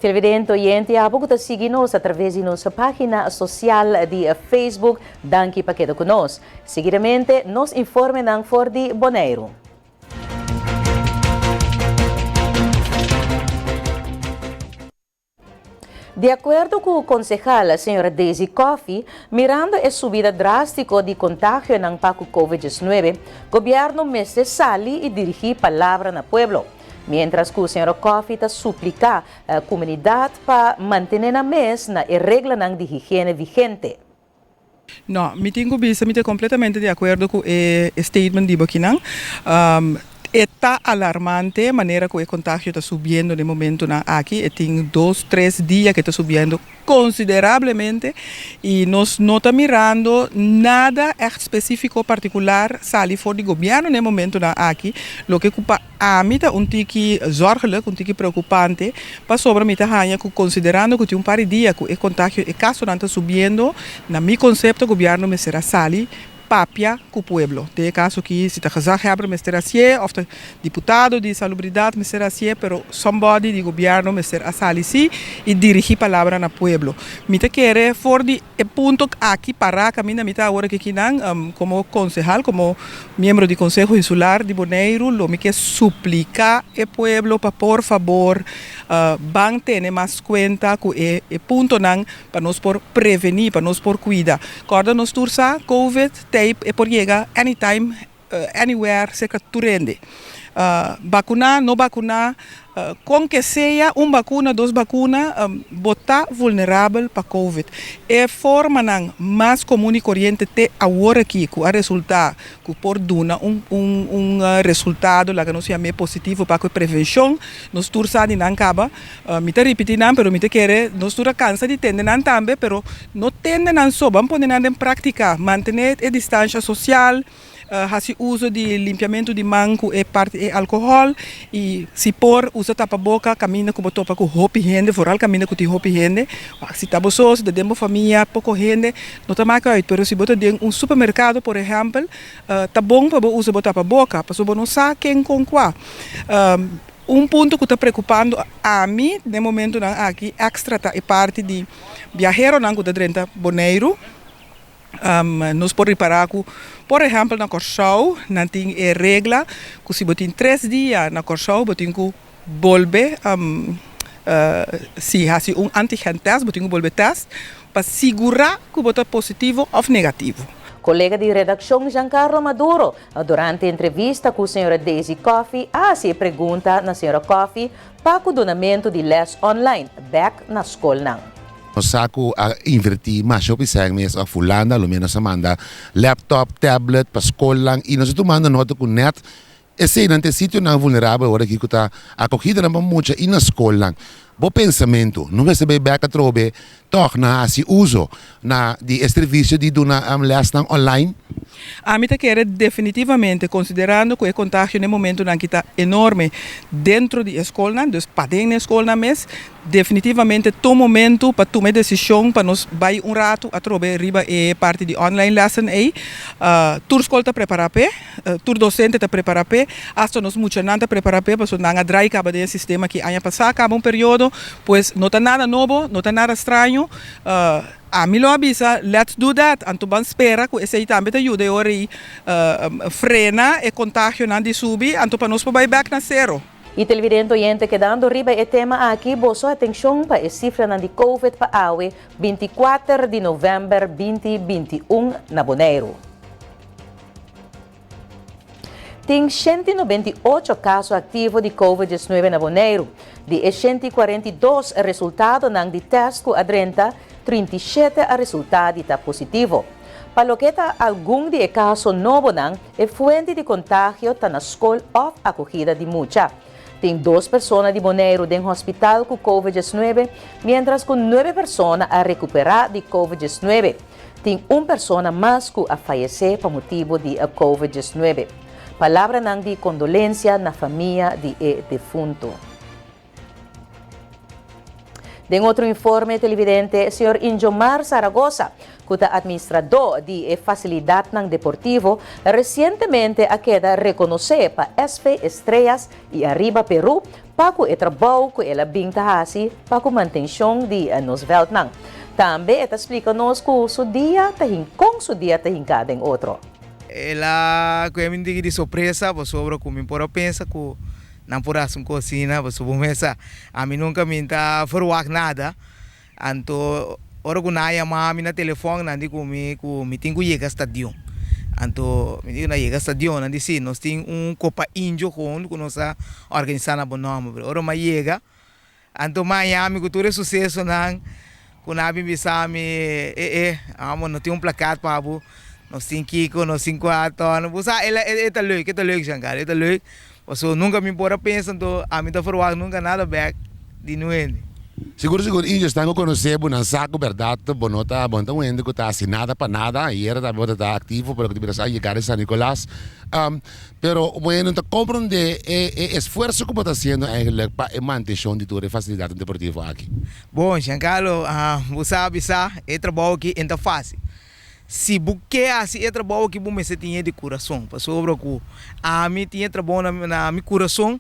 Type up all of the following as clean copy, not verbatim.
Televidente oyente, pode seguir-nos através de nossa página social de Facebook, danke para quedar conosco. Seguidamente, nos informe ng For de Bonaire. De acordo com o concejal, a senhora Daisy Coffey, mirando a subida drástica de contágio ng Covid-19, o governo mestre sali e dirigir palavra na pueblo. Mientras que a senhora Coffey está suplica a comunidade para manter a mesa na regra de higiene vigente. No, mi tengo vista, mi completamente de acuerdo con el statement de Boquinang. Está alarmante a maneira que o contagio está subindo no momento aqui. Tem 2-3 dias que está subindo consideravelmente e nós não estamos mirando nada específico particular sali for de governo no momento aqui. O que culpa a mim está tique zorgelijk, tique preocupante, para sobre mim está considerando que tem par de dias que o contagio e caso não está subindo, na meu conceito o governo me será sali papia com o pueblo. Tem caso que se está casado hebben met será of de deputado de salubridade met será pero somebody de governo met será sali si e dirigir palavra na pueblo. Mita querer for de ponto aqui para caminhar mita agora que kinang como concejal, como miembro de Consejo Insular de Bonaire, lo me que suplicar e pueblo para por favor van ter mais conta com e ponto nang para nós por prevenir, para nós por cuidar. Corda nos tursa COVID e por chegar anytime, anywhere, se capturende. Vacunar, não vacunar, com que seja vacuna, 2 vacunas, botar vulnerável para COVID. É forma mais comum e corrente ter agora aqui, que o resultado, que por duna resultado, lá que nós chamamos positivo para a prevenção, nós turçamos não acaba, me está repetindo, mas me está querendo, nós turça cansa de tender não também, mas não tender não só, vamos pôr em prática, manter a distância social, fazer uso de limpiamento de manco e parte e álcool e se por usa tapa-boca caminha com topa com roupa higiene, foral caminha com roupa higiene, se tá boço, se demo família pouco higiene, não tá mais que pero se bota dentro supermercado, por exemplo, tá bom para usar tapa-boca, para não saber quem com qual. Ponto que está preocupando a mim, no momento aqui, extra é parte de viajeiro não que está Bonaire. Nós podemos reparar que, por exemplo, na Corsau, não tem regra que se botem 3 dias na Corsau, botem que volver, se há antigen test, botem que volver test, para assegurar que bota positivo ou negativo. Colega de redação Giancarlo Maduro, durante a entrevista com a senhora Daisy Coffey, se pergunta na senhora Coffey para o donamento de les online, back na escola. Saco a invertir mais op isang mes a fulana, lo menos manda laptop, tablet, para escola e nós tu manda nota com net. Esse não tem sítio não vulnerável agora que está acolhida na muito e na escola. Bo pensamento, não vai saber back a trobe, torna assim uso na de serviço de dona les online. A mim quer definitivamente, considerando que o contágio no momento não está enorme dentro da escola, dus para dentro da escola mesmo, definitivamente todo momento para tomar decisão para nós vai rato a trobe riba e parte de online lesson aí, tur escola está preparada, tur docente está preparada, hasta nós muito não está preparada, para não a dry acaba de sistema que ano passado acaba período, pues não está nada novo, não está nada estranho. A mim lo avisa, let's do that. Anto ban espera que esse também te ajude a frenar o contágio não de subir, anto para nós vai back na zero. E televidente oyente quedando riba o tema aqui, boa atenção para a cifra de COVID para awe 24 de novembro 2021 na Bonaire. Tem 198 casos ativos de Covid-19 na Bonaire. De 142 resultados de teste com a 37 resultados está positivo. Para o que está algum de casos novos, é fonte de contágio está na escola ou acogida de mucha. Tem 2 pessoas de Bonaire em hospital com Covid-19, mientras que 9 pessoas a recuperar de Covid-19. Tem 1 pessoa mais que a falecer por motivo de Covid-19. Palavra de condolência na família de defunto. De outro informe televidente, Sr. Injomar Zaragoza, que é administrador de facilidade ng deportivo, recentemente a queda reconhecer para SV Estrellas e Arriba Peru para o trabalho que ela bintahasi para a manutenção de nos veldnang. Também ela explica-nos que o dia tahin cada em outro. Ela que me de surpresa, sobre como por pensa que não por uma cocina, sobre mesa, a mim nunca me tá forward nada. Anto ora que naia mami na telefone nandi que tenho que chegar estadion. Anto me digo na chegar estadion nandi sim, nós tem copa índio com que nós organizar na bonoma. Ora mas chega, anto Miami que tudo é sucesso não. Quando a gente sabe, não tem placate para abo, nós tem Kiko, nós tem quatro, não sabe, é leuk, Shankar, é leuk. Você nunca me pode pensar, então a mim tá forward nunca nada back de noite. Seguro, Índio, está a conhecer, não saco, verdade, bonota, bonta, o Índio que está assinada para nada, e era também está ativo, para que tivesse a chegar a San Nicolás. Pero, bueno, então compreende o esforço que está fazendo para manter de toda a facilidade deportiva aqui. Bom, Giancarlo, você sabe, é trabalho que é fácil. Se você assim é trabalho que você tinha de coração, sobre que a mim tinha trabalho na meu coração,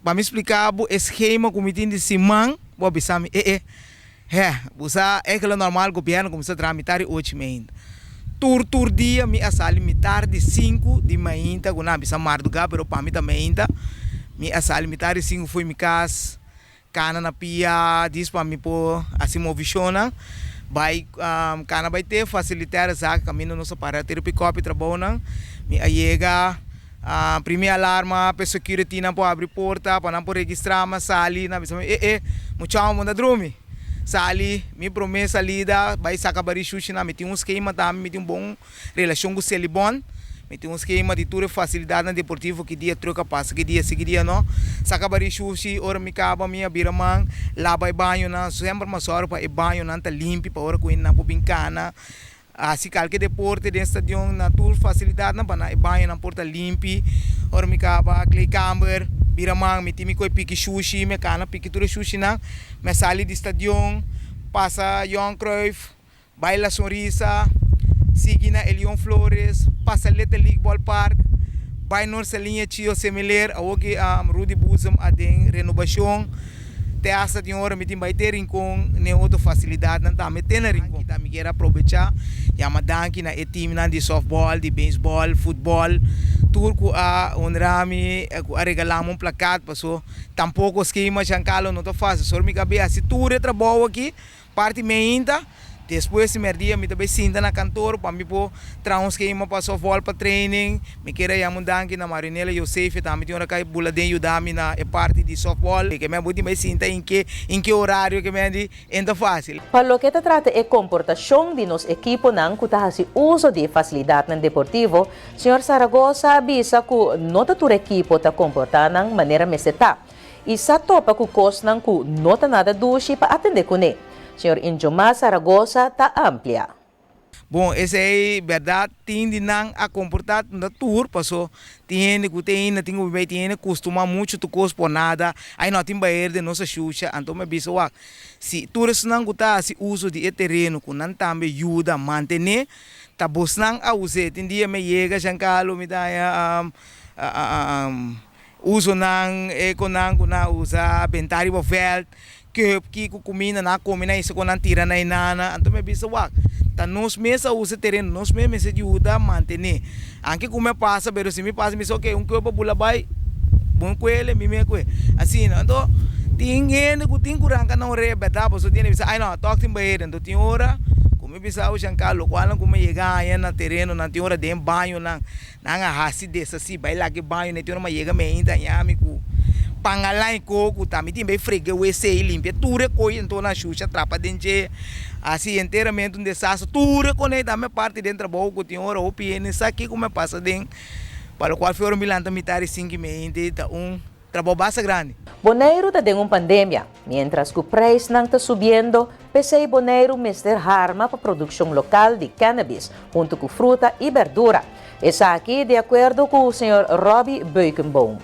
para me explicar o esquema que eu tinha de semana, vou pensar, você é que normal, o governo começa a tramitar 8 meses. Tur dia me asali me tarde 5 de manhã, quando não bisa marduga, pero para mim também me asali me tarde 5 foi me casa, cana na pia, diz para me pôr assim moviciona, vai cana vai ter facilitar essa caminho nosso para ter pick-up trabalho, me chega primeira alarma, para security não pode abrir porta, para não pode registrar, mas sali na bisa muito manda dormir. Sali, me promessa lida, vai sacar barichuchi na, me tem esquema também, me tem bom relação com o Celibon, me tem esquema de toda facilidade na deportivo que dia troca passa, que dia seguir dia não, sacar barichuchi, ora me acaba minha biramang, lava e banho na, sempre mas hora para banho na tá limpo, para ora com na bincana, assim qualquer deporte dentro estadião na toda facilidade na para banho na porta limpo, ora me acaba clay camber biramang me timi koi pique sushi me cana pique tudo sushi na me sali de estadião passa Johan Cruyff baila sonrisa sigue na Elion Flores passa Little League Ballpark vai nossa linha tio semelhante ao que Rudy Buzum a den renovação te asa de hora me tem vai ter com ne outra facilidade não tá me ter na rincon tá me quer aproveitar já me danke na time na de softball de baseball futebol turco a onrami a regalamos placate passou tampouco esquema Giancarlo não tá fácil só me cabe assim tudo trabalho aqui parte meinta depois se merdia me também sinta na cantor para me pôr trazer esquema para softball para training me queira já mudar na Marinela eu sei que também tem hora que buladinho ajudar-me na parte de softball que me bota me sinta em que horário que me de ainda fácil. Para o que te trata é comportação de nos equipo nang que faz uso de facilidade no deportivo, Sr. Zaragoza avisa que nota tu equipo ta comportar nang maneira meseta e sa topa que cos nang que nota nada dushi para atender com ele. Sr. Injomar Zaragoza está amplia. Bom, essa é verdade, tem de não a comportar na tour, passou, tem que costuma muito tu cos por nada, aí não tem banheiro de nossa xuxa, então me bisa wak. Se tours não gostar se uso de terreno, que não também ajuda a manter, tá bos não a usar, tem dia me chega, Giancarlo me dá uso não, na usa bentari bo veld, que comida na comida isso quando tira na inana, então me bisa wak. Tá nós mesmo usa terreno, nós mesmo ajuda a manter. Anche como passa, pero se me passa me só que corpo bula vai, bom coelho, me coelho. Assim, então tem gente que tem curanga não rebeta, você tem bisa, ai não, toque tem banheiro, então tem hora, como bisa o Giancarlo, quando como chegar aí na terreno, na tem hora de banho na hasi dessa assim, vai lá que banho, né, tem hora chega me ainda nhame com pangalai coco também tem bem frega o esse limpa tudo coisa então na xuxa trapa dentro assim inteiramente desastre tudo conecta a minha parte dentro do boco tem hora o piano isso aqui como passa dentro para o qual foi o milanta mitar 5 meses trabalho bastante grande. Bonaire está em pandemia, mientras que o preço não está subindo, PC Bonaire mestre arma para a produção local de cannabis, junto com fruta e verdura. Isso aqui de acordo com o Sr. Robbie Beukenboom.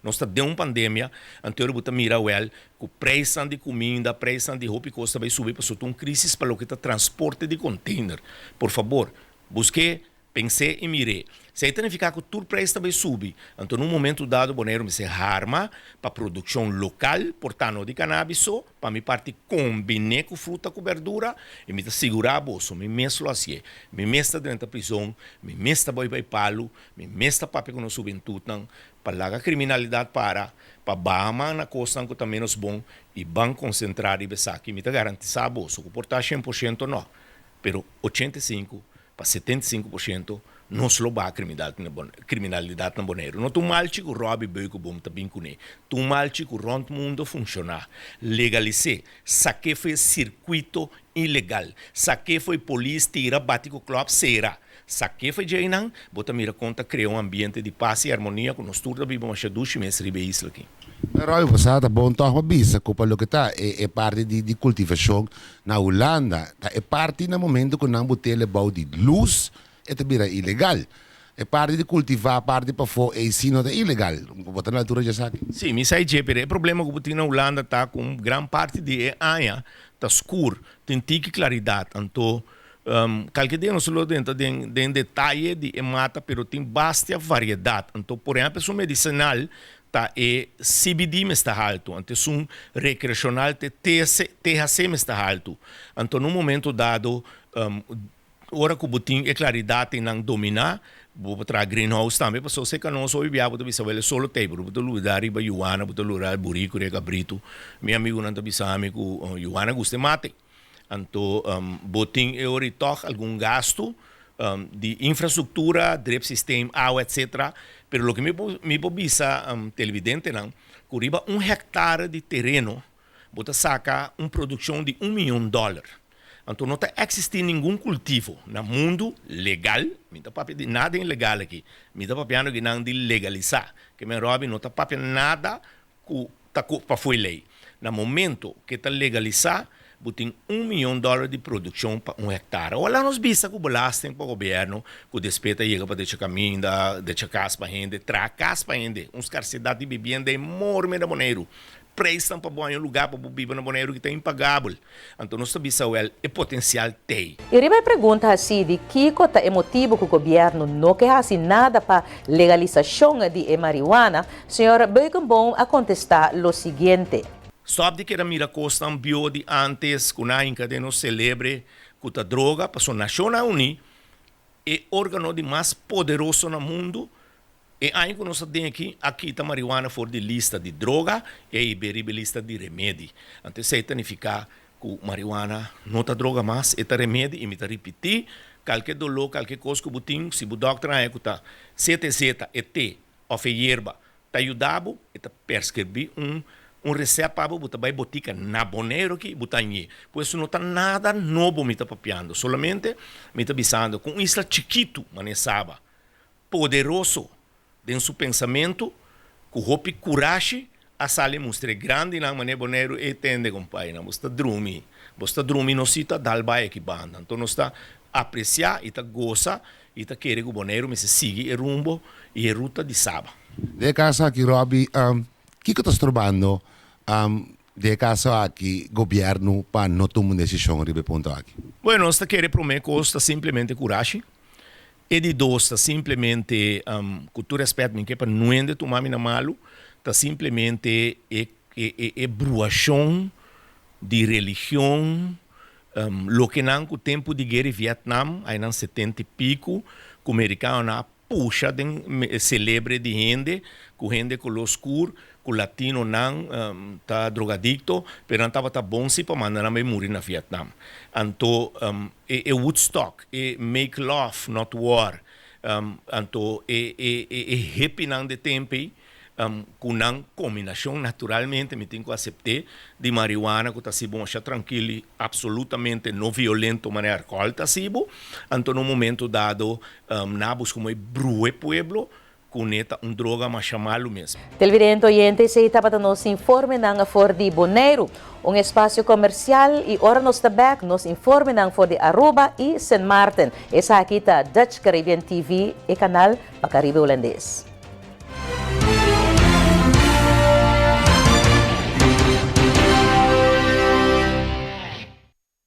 nós está de uma pandemia, anterior buta mira well, com preço de comida, preço de roupa e costa vai subir para uma crise para o que está transporte de container. Por favor, busque, pense e mire. Se aí ficar que o preço vai subir, então num momento dado, Bonaire se arma para produção local, portanto de cannabis, para me parte combinar com fruta com verdura e me segurar a bolsa, me mesmo assim, me mesta dentro da prisão, me mesta boi para palo, me mesta papel com a juventude, para lá a criminalidade para Bahama na costa que também menos bom e bem concentrado e besar que me garantiza a bolsa, que portar 100% não, pero 85 para 75% não se loba a criminalidade na Bonaire. Não tu mal chico rouba boi que bom também com ele. Tu mal chico rond mundo funcionar. Legalizar. Saque foi circuito ilegal. Saque foi polícia tira bate com club será. Saque foi jeinan. Bota mira conta criar um ambiente de paz e harmonia com nós todos vivemos uma chaduche mês ribeis aqui. Pero você está bom toch uma bisa culpa lo que tá é parte de cultivação na Holanda. É parte no momento que não botele bau de luz é também ilegal. É parte de cultivar, parte para fora, é ensino é ilegal. Botar na altura já sabe. Sim, me sai de o problema que botar na Holanda tá com grande parte de aia tá escuro, tem tique claridade, então qualquer dia não se lo dentro de detalhe de mata, pero tem bastante variedade. Então, por exemplo, o medicinal tá CBD me está alto, antes recreacional THC me está alto. Então, num momento dado, ora que o botim é claridade não dominar, vou trazer greenhouse também, para você que não sou viável, você vai ver solo table, vou lugar riba Yuana, vou lugar burico, cabrito, meu amigo não tá pensando que Yuana gosta de mate. Então, botim é oritoch algum gasto de infraestrutura, drip sistema, água, etc. Pero o que me pobisa televidente não, que riba hectare de terreno, bota saca uma produção de $1 milhão. Então não está existindo nenhum cultivo no mundo legal, não está papel nada ilegal aqui, não está papel que não de legalizar, que me robe não está papel nada que está para foi lei. No momento que está legalizar, botem $1 milhão de produção para hectare. Olha nos vista que o belasting para o governo, que o despesa chega para deixar caminho, deixar casa para a gente, trazer casa para a gente, uma escassidade de bebida enorme da Bonaire. Prestam para bom lugar para viver na Bonaire que está impagável. Então, nós sabemos que o potencial tem. E riba pergunta assim, de que é motivo que o governo não quer fazer nada para legalização de marihuana, senhora Beukenboom a contestar o seguinte. Sabe de que a mira costa bio de antes, que na Inca de nos celebre que a droga, para a Nações Unidas, é o órgão de mais poderoso no mundo. E aí que nós temos aqui está marihuana fora de lista de droga e a lista de remédio. Então, isso significa que marihuana não está droga mais, é remédio, e me está repetir, qualquer dolor, qualquer coisa que eu tenho, se o doutor é que está CTZ, ET, ou hierba, está ajudando, está prescrever receita para botar vai botica na Bonaire que botar aí. Pois isso não está nada novo me está papiando, solamente me está avisando com isla chiquito, manesaba, poderoso, em seu pensamento, com roupa e coragem, a sala mostra grande na maneira Bonaire e tende companhia, não está dormir, não se está dalba equipando, então não está apreciar e está goza e está querer que o Bonaire me se siga o rumbo e a ruta de Saba. De casa aqui, Robbie, que estás trabalhando de casa aqui, governo, para não tomar decisão ribe ponto aqui? Bueno, nós queremos prometer costa simplesmente coragem. E de dois, está simplesmente, com todo respeito, que para não ende tomar na malo, está simplesmente bruação de religião, lo que não com o tempo de guerra em Vietnã, aí não 70 e pico, que o americano puxa, celebre de gente, com gente com o escuro, que o latino não está drogadicto, mas não estava bom se para mandar me morrer na Vietnã. Então, é Woodstock, é make love, not war. Então, é happy não de tempo, com uma combinação, naturalmente, me tenho que aceitar, de marihuana, que está se bom, tranquilo, absolutamente não violento, maneira alcohol, está se bom. Então, no momento dado, nabos como é brue pueblo, com droga, mas chamá-lo mesmo. Televidente oyente, se estava nos informe ng for de Bonaire, espaço comercial e ora nos tabak nos informe ng for de Aruba e St. Martin. Esa aqui está Dutch Caribbean TV e canal Pacaribe Holandês.